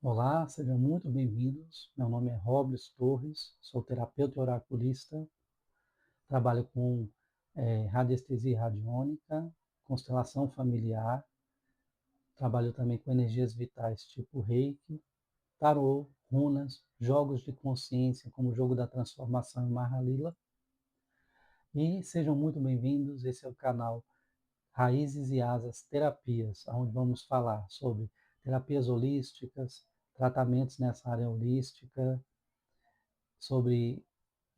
Olá, sejam muito bem-vindos. Meu nome é Robles Torres, sou terapeuta e oraculista, trabalho com radiestesia radiônica, constelação familiar, trabalho também com energias vitais tipo Reiki, tarô, runas, jogos de consciência como o jogo da transformação e Mahalila. E sejam muito bem-vindos, esse é o canal Raízes e Asas Terapias, onde vamos falar sobre terapias holísticas, tratamentos nessa área holística, sobre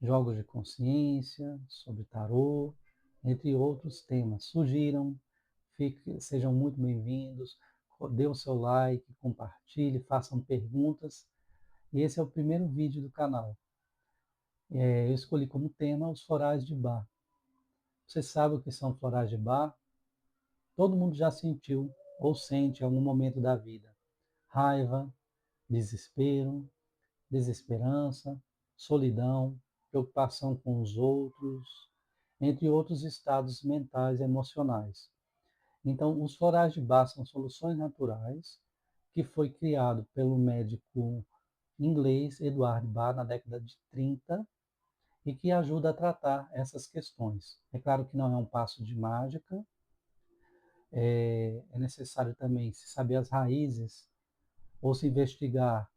jogos de consciência, sobre tarô, entre outros temas. Surgiram, sejam muito bem-vindos, dê o seu like, compartilhe, façam perguntas. E esse é o primeiro vídeo do canal. Eu escolhi como tema os florais de Bach. Você sabe o que são florais de Bach? Todo mundo já sentiu ou sente em algum momento da vida. Raiva, desespero, desesperança, solidão, preocupação com os outros, entre outros estados mentais e emocionais. Então, os florais de Bach são soluções naturais que foi criado pelo médico inglês Edward Bach na década de 30 e que ajuda a tratar essas questões. É claro que não é um passo de mágica, é necessário também se saber as raízes ou se investigar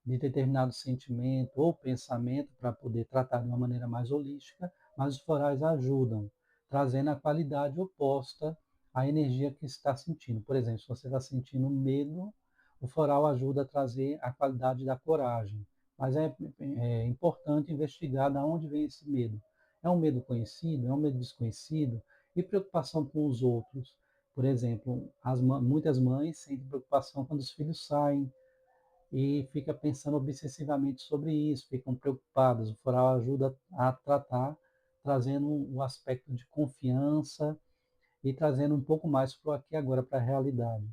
de determinado sentimento ou pensamento para poder tratar de uma maneira mais holística, mas os florais ajudam, trazendo a qualidade oposta à energia que está sentindo. Por exemplo, se você está sentindo medo, o floral ajuda a trazer a qualidade da coragem. Mas é importante investigar de onde vem esse medo. É um medo conhecido? É um medo desconhecido? E preocupação com os outros? Por exemplo, muitas mães sentem preocupação quando os filhos saem, e fica pensando obsessivamente sobre isso, ficam preocupadas. O floral ajuda a tratar, trazendo o aspecto de confiança e trazendo um pouco mais para o aqui e agora, para a realidade.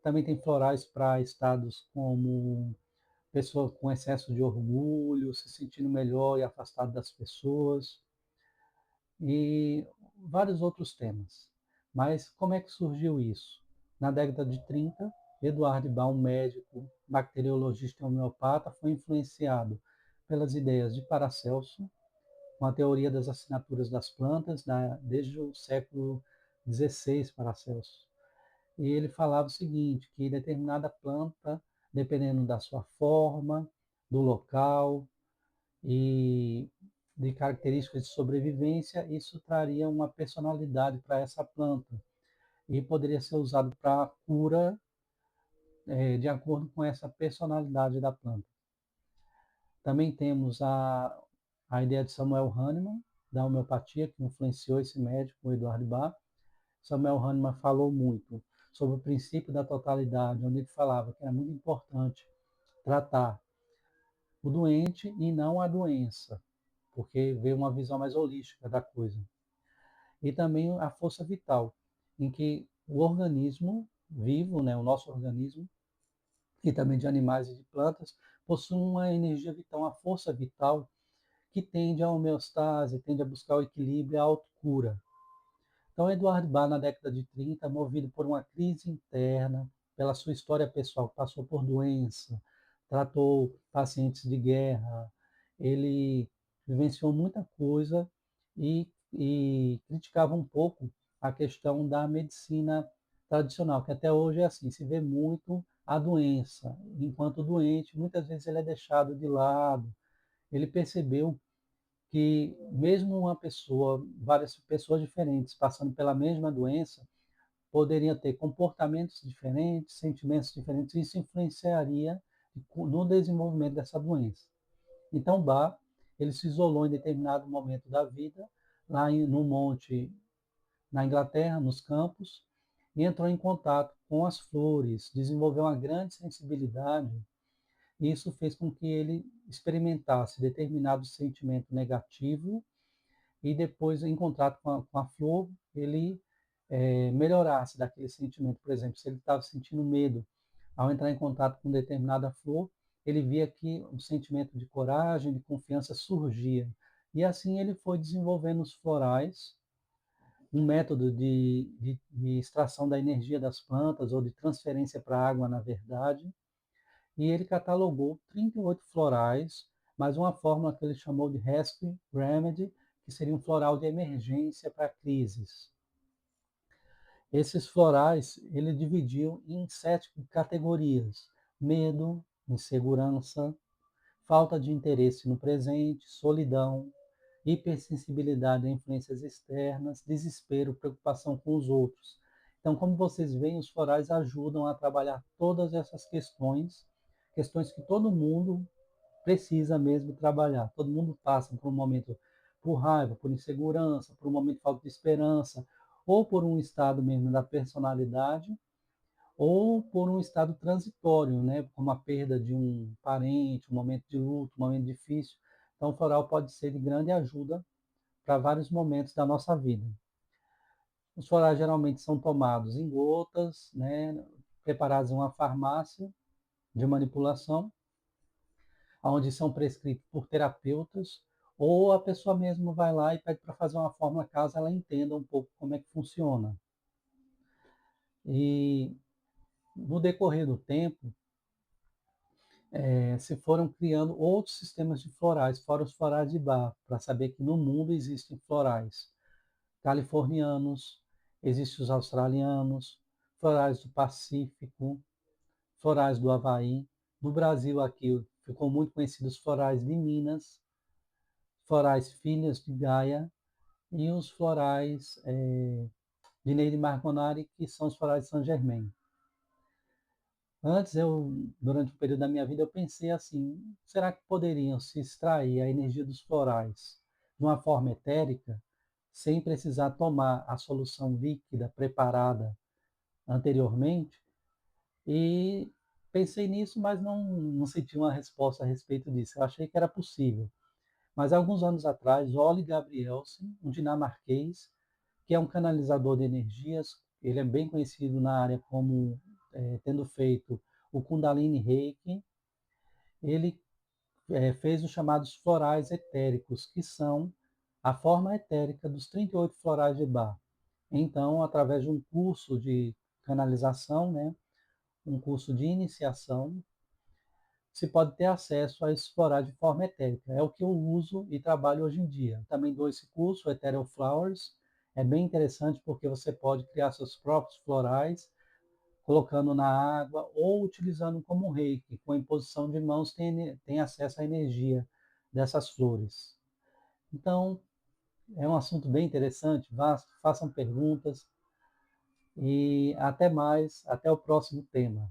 Também tem florais para estados como pessoa com excesso de orgulho, se sentindo melhor e afastado das pessoas, e vários outros temas. Mas como é que surgiu isso? Na década de 30, Eduardo Bach, um médico, bacteriologista e homeopata, foi influenciado pelas ideias de Paracelso, com a teoria das assinaturas das plantas, desde o século XVI, Paracelso. E ele falava o seguinte, que determinada planta, dependendo da sua forma, do local, e de características de sobrevivência, isso traria uma personalidade para essa planta e poderia ser usado para cura de acordo com essa personalidade da planta. Também temos a ideia de Samuel Hahnemann, da homeopatia, que influenciou esse médico, o Eduardo Bach. Samuel Hahnemann falou muito sobre o princípio da totalidade, onde ele falava que era muito importante tratar o doente e não a doença, porque veio uma visão mais holística da coisa. E também a força vital, em que o organismo vivo, né, o nosso organismo, e também de animais e de plantas, possui uma energia vital, uma força vital que tende à homeostase, tende a buscar o equilíbrio e a autocura. Então, Eduardo Bach, na década de 30, movido por uma crise interna, pela sua história pessoal, passou por doença, tratou pacientes de guerra, ele vivenciou muita coisa e criticava um pouco a questão da medicina tradicional, que até hoje é assim, se vê muito a doença. Enquanto doente, muitas vezes ele é deixado de lado. Ele percebeu que mesmo uma pessoa, várias pessoas diferentes passando pela mesma doença, poderiam ter comportamentos diferentes, sentimentos diferentes, e isso influenciaria no desenvolvimento dessa doença. Então, Bach, ele se isolou em determinado momento da vida, no monte, na Inglaterra, nos campos, e entrou em contato com as flores, desenvolveu uma grande sensibilidade, e isso fez com que ele experimentasse determinado sentimento negativo e depois, em contato com a flor, ele melhorasse daquele sentimento. Por exemplo, se ele estava sentindo medo, ao entrar em contato com determinada flor, ele via que um sentimento de coragem, de confiança surgia. E assim ele foi desenvolvendo os florais, um método de extração da energia das plantas, ou de transferência para a água, na verdade, e ele catalogou 38 florais, mas uma fórmula que ele chamou de Rescue Remedy, que seria um floral de emergência para crises. Esses florais ele dividiu em 7 categorias: medo, insegurança, falta de interesse no presente, solidão, hipersensibilidade a influências externas, desespero, preocupação com os outros. Então, como vocês veem, os florais ajudam a trabalhar todas essas questões, questões que todo mundo precisa mesmo trabalhar. Todo mundo passa por um momento por raiva, por insegurança, por um momento de falta de esperança, ou por um estado mesmo da personalidade, ou por um estado transitório, né, como a perda de um parente, um momento de luto, um momento difícil. Então, o floral pode ser de grande ajuda para vários momentos da nossa vida. Os florais geralmente são tomados em gotas, né, preparados em uma farmácia de manipulação, onde são prescritos por terapeutas, ou a pessoa mesmo vai lá e pede para fazer uma fórmula caso ela entenda um pouco como é que funciona. E no decorrer do tempo, se foram criando outros sistemas de florais, fora os florais de bar, para saber que no mundo existem florais californianos, existem os australianos, florais do Pacífico, florais do Havaí. No Brasil aqui ficou muito conhecidos os florais de Minas, florais Filhas de Gaia e os florais de Neide Marconari, que são os florais de Saint-Germain. Antes, durante o período da minha vida, eu pensei assim: será que poderiam se extrair a energia dos florais de uma forma etérica, sem precisar tomar a solução líquida preparada anteriormente? E pensei nisso, mas não senti uma resposta a respeito disso. Eu achei que era possível. Mas alguns anos atrás, Ole Gabrielsen, um dinamarquês, que é um canalizador de energias, ele é bem conhecido na área como tendo feito o Kundalini Reiki, ele fez os chamados florais etéricos, que são a forma etérica dos 38 florais de Bach. Então, através de um curso de canalização, né, um curso de iniciação, se pode ter acesso a explorar de forma etérica. É o que eu uso e trabalho hoje em dia. Também dou esse curso, Ethereal Flowers. É bem interessante porque você pode criar seus próprios florais, colocando na água ou utilizando como reiki. Com a imposição de mãos, tem acesso à energia dessas flores. Então, é um assunto bem interessante, vasto. Façam perguntas e até mais, até o próximo tema.